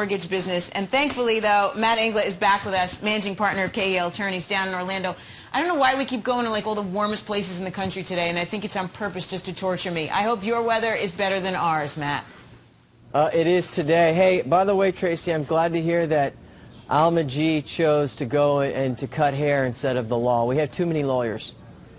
mortgage business. And thankfully, though, Matt Englett is back with us, managing partner of KEL Attorneys down in Orlando. I don't know why we keep going to like all the warmest places in the country today, and I think it's on purpose just to torture me. I hope your weather is better than ours, Matt. It is today. Hey, by the way, Tracy, I'm glad to hear that Alma G chose to go and to cut hair instead of the law. We have too many lawyers.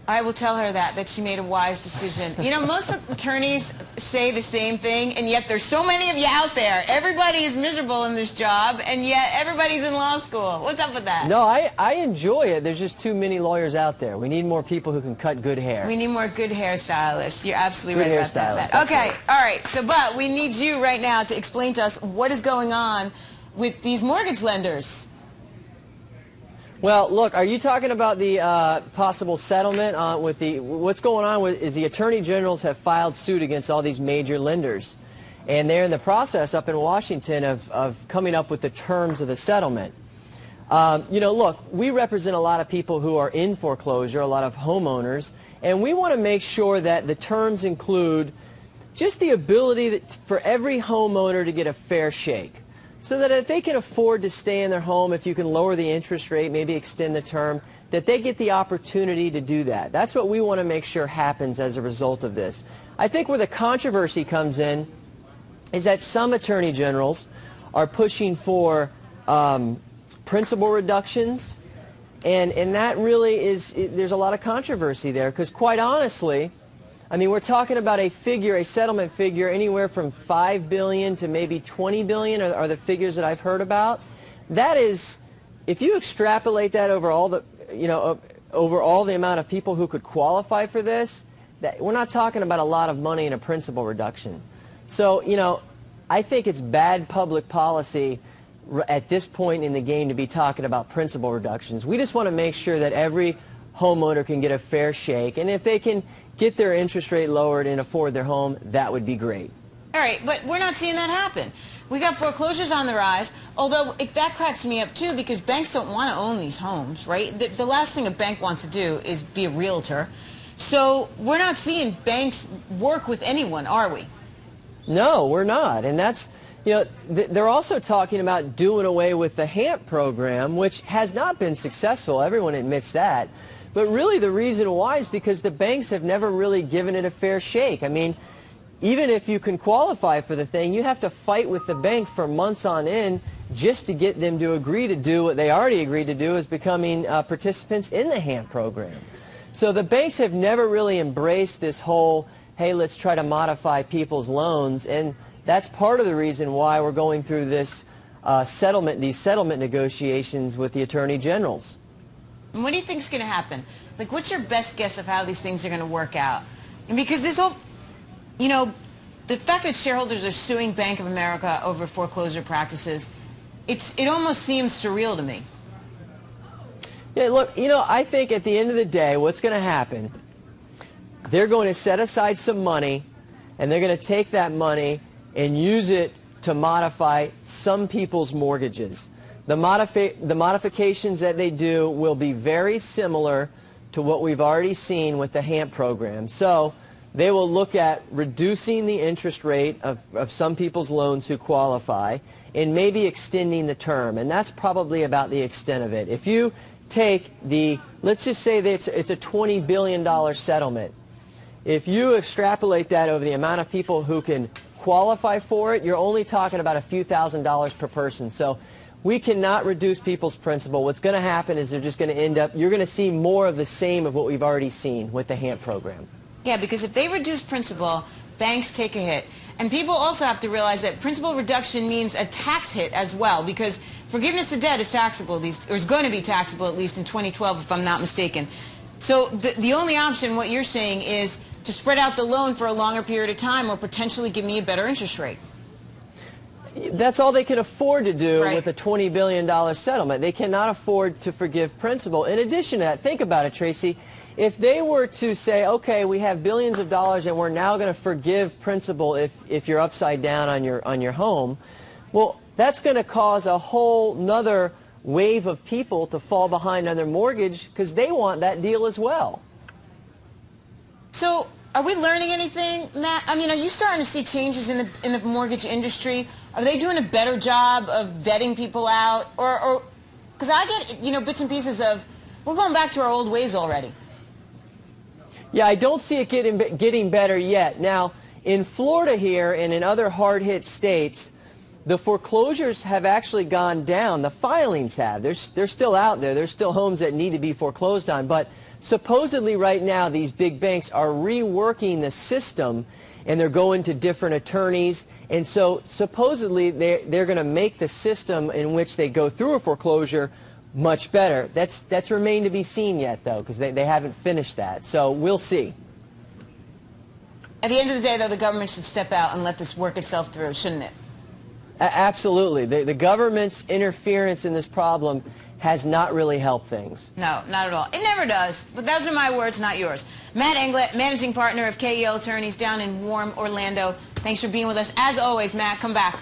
I will tell her that she made a wise decision. You know, most attorneys say the same thing, and yet there's so many of you out there. Everybody is miserable in this job, and yet everybody's in law school. What's up with that? No, I enjoy it. There's just too many lawyers out there. We need more people who can cut good hair. We need more good hairstylists. You're absolutely right about that. Okay, right. All right. So, but we need you right now to explain to us what is going on with these mortgage lenders. Well, look, are you talking about the possible settlement with the, what's going on is the attorney generals have filed suit against all these major lenders, and they're in the process up in Washington of coming up with the terms of the settlement. You know, look, we represent a lot of people who are in foreclosure, a lot of homeowners, and we want to make sure that the terms include just the ability for every homeowner to get a fair shake. So that if they can afford to stay in their home, if you can lower the interest rate, maybe extend the term, that they get the opportunity to do that. That's what we want to make sure happens as a result of this. I think where the controversy comes in is that some attorney generals are pushing for principal reductions, and that really is, there's a lot of controversy there, because quite honestly, I mean, we're talking about a figure, a settlement figure, anywhere from $5 billion to maybe $20 billion are the figures that I've heard about. That is, if you extrapolate that over all the, over all the amount of people who could qualify for this, we're not talking about a lot of money in a principal reduction. So, I think it's bad public policy at this point in the game to be talking about principal reductions. We just want to make sure that every homeowner can get a fair shake, and if they can get their interest rate lowered and afford their home, that would be great. All right, but we're not seeing that happen. We got foreclosures on the rise, although that cracks me up too, because banks don't want to own these homes, right? The last thing a bank wants to do is be a realtor. So we're not seeing banks work with anyone, are we? No, we're not. And that's, they're also talking about doing away with the HAMP program, which has not been successful. Everyone admits that. But really the reason why is because the banks have never really given it a fair shake. I mean, even if you can qualify for the thing, you have to fight with the bank for months on end just to get them to agree to do what they already agreed to do, is becoming participants in the HAMP program. So the banks have never really embraced this whole, hey, let's try to modify people's loans, and that's part of the reason why we're going through this these settlement negotiations with the attorney generals. And what do you think is going to happen? Like, what's your best guess of how these things are going to work out? And because this whole, the fact that shareholders are suing Bank of America over foreclosure practices, it almost seems surreal to me. Yeah, look, I think at the end of the day, what's going to happen, they're going to set aside some money, and they're going to take that money and use it to modify some people's mortgages. The modifications that they do will be very similar to what we've already seen with the HAMP program. So they will look at reducing the interest rate of some people's loans who qualify and maybe extending the term. And that's probably about the extent of it. If you take let's just say that it's a $20 billion settlement. If you extrapolate that over the amount of people who can qualify for it, you're only talking about a few $1,000s per person. So we cannot reduce people's principal. What's going to happen is they're just going to end up, you're going to see more of the same of what we've already seen with the HAMP program. Yeah, because if they reduce principal, banks take a hit. And people also have to realize that principal reduction means a tax hit as well, because forgiveness of debt is taxable, or is going to be taxable at least in 2012, if I'm not mistaken. So the only option, what you're saying, is to spread out the loan for a longer period of time or potentially give me a better interest rate. That's all they can afford to do right. with a $20 billion settlement. They cannot afford to forgive principal. In addition to that, think about it, Tracy. If they were to say, okay, we have billions of dollars and we're now going to forgive principal if you're upside down on your home, well, that's going to cause a whole nother wave of people to fall behind on their mortgage because they want that deal as well. So are we learning anything, Matt? I mean, are you starting to see changes in the mortgage industry Are they doing a better job of vetting people out? Or because I get, you know, bits and pieces of, we're going back to our old ways already. Yeah, I don't see it getting better yet. Now, in Florida here and in other hard-hit states, the foreclosures have actually gone down. The filings have. They're still out there. There's still homes that need to be foreclosed on. But supposedly right now, these big banks are reworking the system, and they're going to different attorneys. And so supposedly they're going to make the system in which they go through a foreclosure much better. That's remained to be seen yet, though, because they haven't finished that. So we'll see. At the end of the day, though, the government should step out and let this work itself through, shouldn't it? Absolutely. The government's interference in this problem has not really helped things. No, not at all. It never does. But those are my words, not yours. Matt Englett, managing partner of KEL Attorneys down in warm Orlando. Thanks for being with us. As always, Matt, come back.